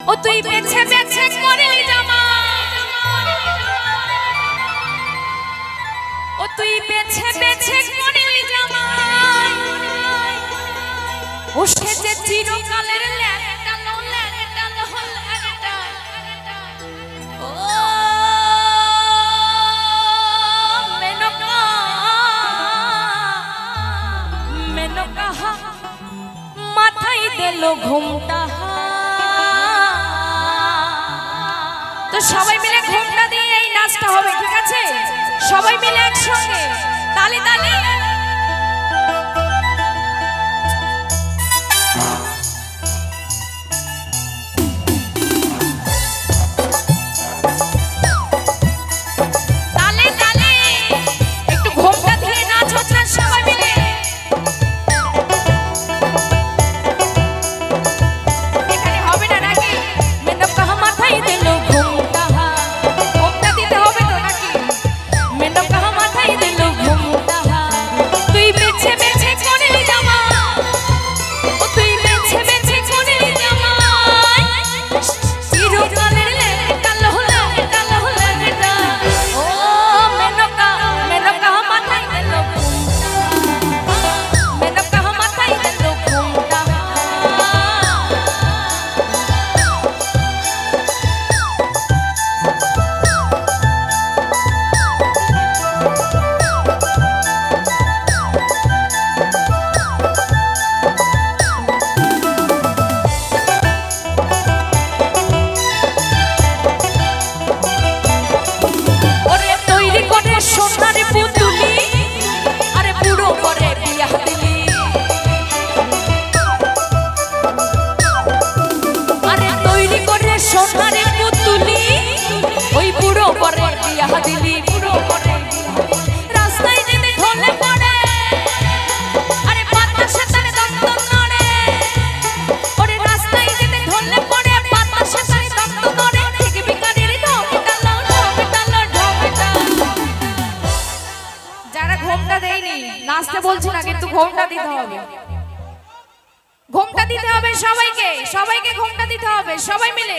ও তুই বেছে বেছে করলি জামা ও তুই বেছে বেছে করলি জামা ও সেজে চিরকালের ল্যাংটা লো ল্যাংটা লো ল্যাংটা ও মেনকা মেনকা মাথায় দিল ঘুমটা তো সবাই মিলে ঘুমটা দিয়ে এই নাচটা হবে ঠিক আছে সবাই মিলে একসঙ্গে তালি তালি তালি তালি একটু ঘুমটা দিয়ে নাচ হচ্ছে সবাই মিলে এখানে হবে না নাকি মেনকা মাথায় দিল নাচতে বলছি না কিন্তু ঘুমটা দিতে হবে সবাইকে সবাইকে ঘুমটা দিতে হবে সবাই মিলে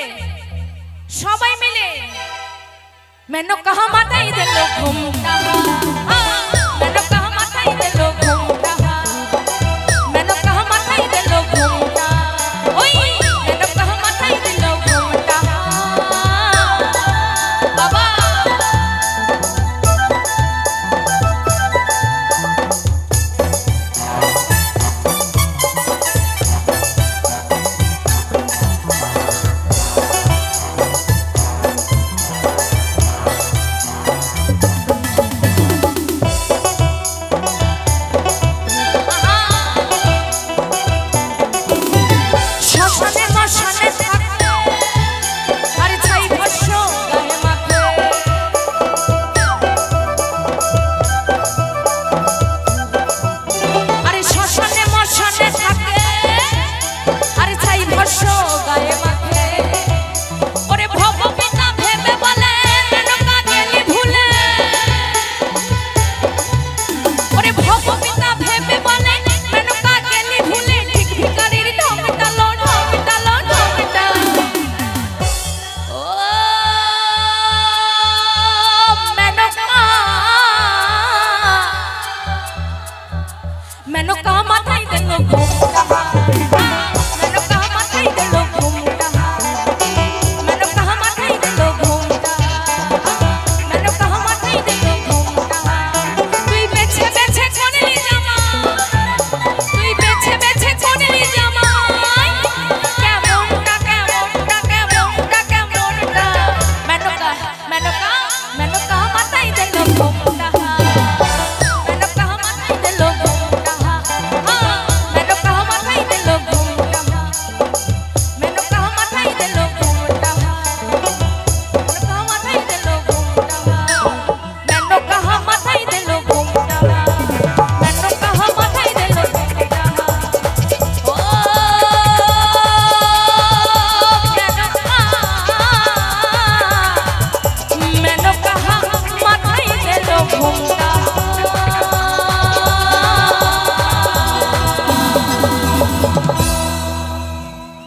মেনকা মাথায় দিল ঘুমটা